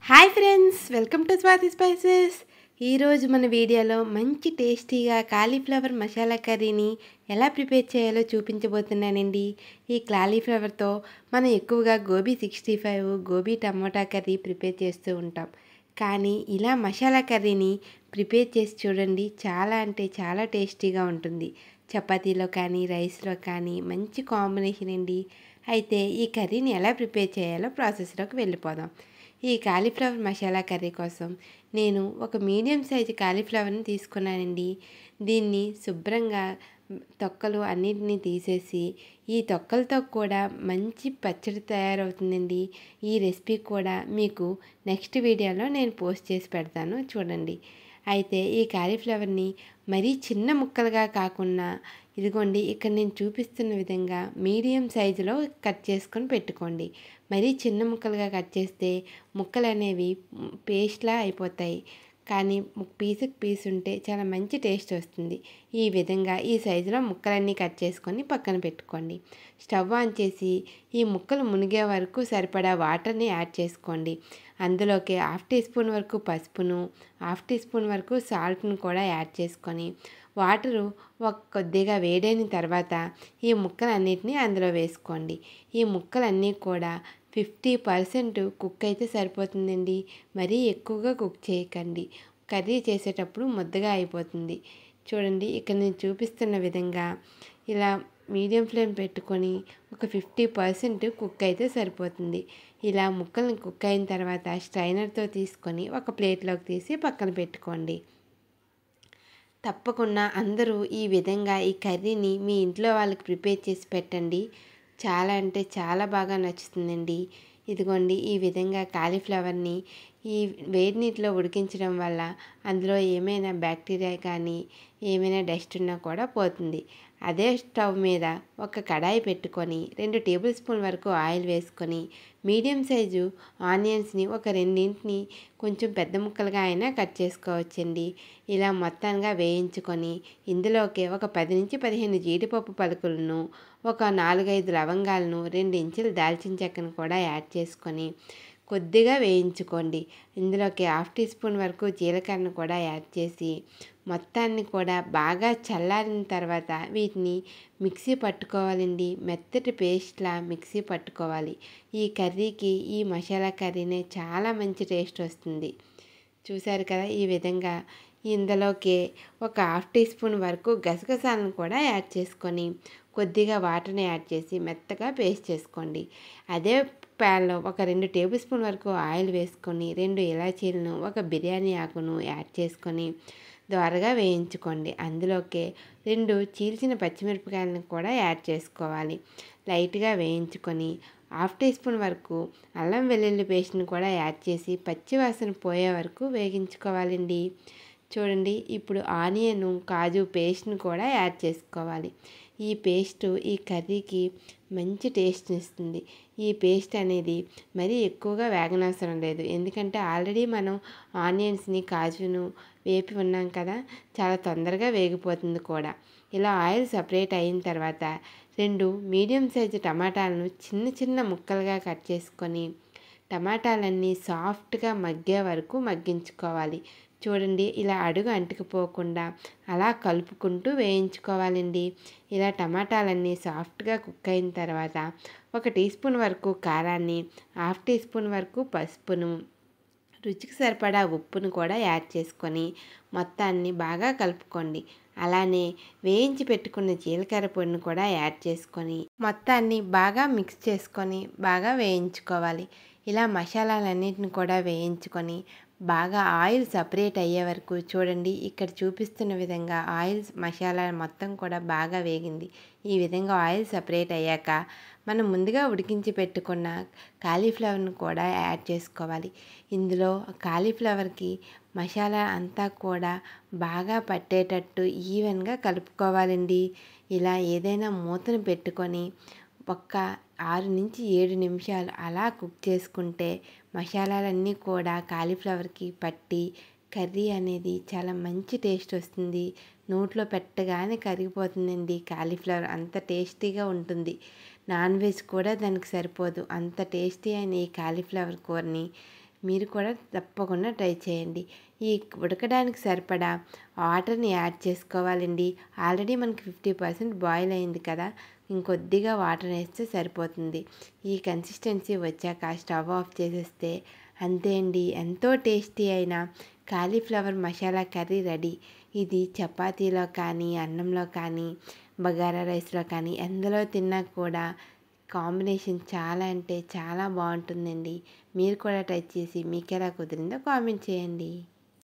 Hi friends, welcome to Swathi spices. ఈరోజు మన వీడియోలో మంచి టేస్టీగా కాలీఫ్లవర్ మసాలా కర్రీని ఎలా ప్రిపేర్ చేయాలో చూపించబోతున్నానండి. ఈ కాలీఫ్లవర్తో మనం ఎక్కువగా gobi 65, gobi tomato curry prepare చేస్తూ ఉంటాం. కానీ ఇలా మసాలా కర్రీని ప్రిపేర్ చేసి చూడండి, చాలా అంటే చాలా టేస్టీగా ఉంటుంది. చపాతీలో కానీ రైస్లో కానీ మంచి కాంబినేషన్ అండి. అయితే ఈ కర్రీని ఎలా ప్రిపేర్ చేయాలో ప్రాసెస్లోకి వెళ్ళిపోదాం. ఈ కాలీఫ్లవర్ మసాలా కర్రీ కోసం నేను ఒక మీడియం సైజు కాలీఫ్లవర్ని తీసుకున్నానండి. దీన్ని శుభ్రంగా తొక్కలు అన్నిటినీ తీసేసి ఈ తొక్కలతో కూడా మంచి పచ్చడి తయారవుతుందండి. ఈ రెసిపీ కూడా మీకు నెక్స్ట్ వీడియోలో నేను పోస్ట్ చేసి పెడతాను, చూడండి. అయితే ఈ కాలీఫ్లవర్ని మరీ చిన్న ముక్కలుగా కాకుండా ఇదిగోండి ఇక్కడ నేను చూపిస్తున్న విధంగా మీడియం సైజులో కట్ చేసుకొని పెట్టుకోండి. మరీ చిన్న ముక్కలుగా కట్ చేస్తే ముక్కలు అనేవి పేస్ట్లా అయిపోతాయి. కానీ పీసుకు పీస్ ఉంటే చాలా మంచి టేస్ట్ వస్తుంది. ఈ విధంగా ఈ సైజులో ముక్కలన్నీ కట్ చేసుకొని పక్కన పెట్టుకోండి. స్టవ్ ఆన్ చేసి ఈ ముక్కలు మునిగే వరకు సరిపడా వాటర్ని యాడ్ చేసుకోండి. అందులోకి 1/2 టీ స్పూన్ వరకు పసుపును, 1/2 టీ స్పూన్ వరకు సాల్ట్ను కూడా యాడ్ చేసుకొని వాటరు కొద్దిగా వేడైన తర్వాత ఈ ముక్కలన్నిటినీ అందులో వేసుకోండి. ఈ ముక్కలన్నీ కూడా 50% కుక్ అయితే సరిపోతుందండి. మరీ ఎక్కువగా కుక్ చేయకండి, కర్రీ చేసేటప్పుడు ముద్దగా అయిపోతుంది. చూడండి, ఇక్కడ నేను చూపిస్తున్న విధంగా ఇలా మీడియం ఫ్లేమ్ పెట్టుకొని ఒక 50% కుక్ అయితే సరిపోతుంది. ఇలా ముక్కల్ని కుక్ అయిన తర్వాత స్ట్రైనర్తో తీసుకొని ఒక ప్లేట్లోకి తీసి పక్కన పెట్టుకోండి. తప్పకుండా అందరూ ఈ విధంగా ఈ కర్రీని మీ ఇంట్లో వాళ్ళకి ప్రిపేర్ చేసి పెట్టండి. చాలా అంటే చాలా బాగా నచ్చుతుందండి. ఇదిగోండి, ఈ విధంగా కాలీఫ్లవర్ని ఈ వేడి నీటిలో ఉడికించడం వల్ల అందులో ఏమైనా బ్యాక్టీరియా కానీ ఏమైనా డస్ట్ ఉన్నా కూడా పోతుంది. అదే స్టవ్ మీద ఒక కడాయి పెట్టుకొని 2 టేబుల్ స్పూన్ వరకు ఆయిల్ వేసుకొని మీడియం సైజు ఆనియన్స్ని ఒక రెండింటిని కొంచెం పెద్ద ముక్కలుగా అయినా కట్ చేసుకోవచ్చండి. ఇలా మొత్తంగా వేయించుకొని ఇందులోకి ఒక 10 నుంచి 15 జీడిపప్పు పలుకులను, ఒక 4-5 లవంగాలను, 2 ఇంచుల దాల్చిన చెక్కను కూడా యాడ్ చేసుకొని కొద్దిగా వేయించుకోండి. ఇందులోకి 1/2 టీ స్పూన్ వరకు జీలకర్రను కూడా యాడ్ చేసి మొత్తాన్ని కూడా బాగా చల్లారిన తర్వాత వీటిని మిక్సీ పట్టుకోవాలండి. మెత్తటి పేస్ట్లా మిక్సీ పట్టుకోవాలి. ఈ కర్రీకి ఈ మసాలా కర్రీనే చాలా మంచి టేస్ట్ వస్తుంది. చూశారు కదా, ఈ విధంగా ఇందులోకి ఒక 1/2 టీ స్పూన్ వరకు గసగసాలను కూడా యాడ్ చేసుకొని కొద్దిగా వాటర్ని యాడ్ చేసి మెత్తగా పేస్ట్ చేసుకోండి. అదే ప్యాన్లో ఒక 2 టేబుల్ స్పూన్ వరకు ఆయిల్ వేసుకొని 2 ఇలాచీలను, ఒక బిర్యానీ ఆకును యాడ్ చేసుకొని దోరగా వేయించుకోండి. అందులోకి 2 చీల్చిన పచ్చిమిరపకాయలను కూడా యాడ్ చేసుకోవాలి. లైట్గా వేయించుకొని 1/2 టీ స్పూన్ వరకు అల్లం వెల్లుల్లి పేస్ట్ని కూడా యాడ్ చేసి పచ్చివాసన పోయే వరకు వేగించుకోవాలండి. చూడండి, ఇప్పుడు ఆనియన్, కాజు పేస్ట్ని కూడా యాడ్ చేసుకోవాలి. ఈ పేస్ట్ ఈ కర్రీకి మంచి టేస్ట్ని ఇస్తుంది. ఈ పేస్ట్ అనేది మరీ ఎక్కువగా వేగనవసరం లేదు, ఎందుకంటే ఆల్రెడీ మనం ఆనియన్స్ని, కాజును వేపి ఉన్నాం కదా, చాలా తొందరగా వేగిపోతుంది కూడా. ఇలా ఆయిల్ సపరేట్ అయిన తర్వాత 2 మీడియం సైజు టమాటాలను చిన్న చిన్న ముక్కలుగా కట్ చేసుకొని టమాటాలన్నీ సాఫ్ట్గా మగ్గే వరకు మగ్గించుకోవాలి. చూడండి, ఇలా అడుగు అంటుకుపోకుండా అలా కలుపుకుంటూ వేయించుకోవాలండి. ఇలా టమాటాలన్నీ సాఫ్ట్గా కుక్ అయిన తర్వాత 1 టీ స్పూన్ వరకు కారాన్ని, 1/2 టీ స్పూన్ వరకు పసుపును, రుచికి సరిపడా ఉప్పును కూడా యాడ్ చేసుకొని మొత్తాన్ని బాగా కలుపుకోండి. అలానే వేయించి పెట్టుకున్న జీలకర్ర పొడిని కూడా యాడ్ చేసుకొని మొత్తాన్ని బాగా మిక్స్ చేసుకొని బాగా వేయించుకోవాలి. ఇలా మసాలాలన్నిటిని కూడా వేయించుకొని బాగా ఆయిల్ సపరేట్ అయ్యే వరకు చూడండి, ఇక్కడ చూపిస్తున్న విధంగా ఆయిల్ మసాలా మొత్తం కూడా బాగా వేగింది. ఈ విధంగా ఆయిల్ సపరేట్ అయ్యాక మనం ముందుగా ఉడికించి పెట్టుకున్న కాలీఫ్లవర్ని కూడా యాడ్ చేసుకోవాలి. ఇందులో కాలీఫ్లవర్కి మసాలా అంతా కూడా బాగా పట్టేటట్టు ఈవెన్గా కలుపుకోవాలండి. ఇలా ఏదైనా మూతను పెట్టుకొని ఒక్క 6 నుంచి 7 నిమిషాలు అలా కుక్ చేసుకుంటే మసాలాలన్నీ కూడా కాలీఫ్లవర్కి పట్టి కర్రీ అనేది చాలా మంచి టేస్ట్ వస్తుంది. నోట్లో పెట్టగానే కరిగిపోతుందండి. కాలీఫ్లవర్ అంత టేస్టీగా ఉంటుంది. నాన్ వెజ్ కూడా దానికి సరిపోదు, అంత టేస్టీ అయిన ఈ కాలీఫ్లవర్ కూరని మీరు కూడా తప్పకుండా ట్రై చేయండి. ఈ ఉడకడానికి సరిపడా వాటర్ని యాడ్ చేసుకోవాలండి. ఆల్రెడీ మనకి 50% బాయిల్ అయింది కదా, ఇంకొద్దిగా వాటర్ వేస్తే సరిపోతుంది. ఈ కన్సిస్టెన్సీ వచ్చాక స్టవ్ ఆఫ్ చేసేస్తే అంతే అండి, ఎంతో టేస్టీ అయిన కాలీఫ్లవర్ మసాలా కర్రీ రెడీ. ఇది చపాతీలో కానీ, అన్నంలో కానీ, బగారా రైస్లో కానీ ఎందులో తిన్నా కూడా కాంబినేషన్ చాలా అంటే చాలా బాగుంటుందండి. మీరు కూడా ట్రై చేసి మీకు ఎలా కుదిరిందో కామెంట్ చేయండి.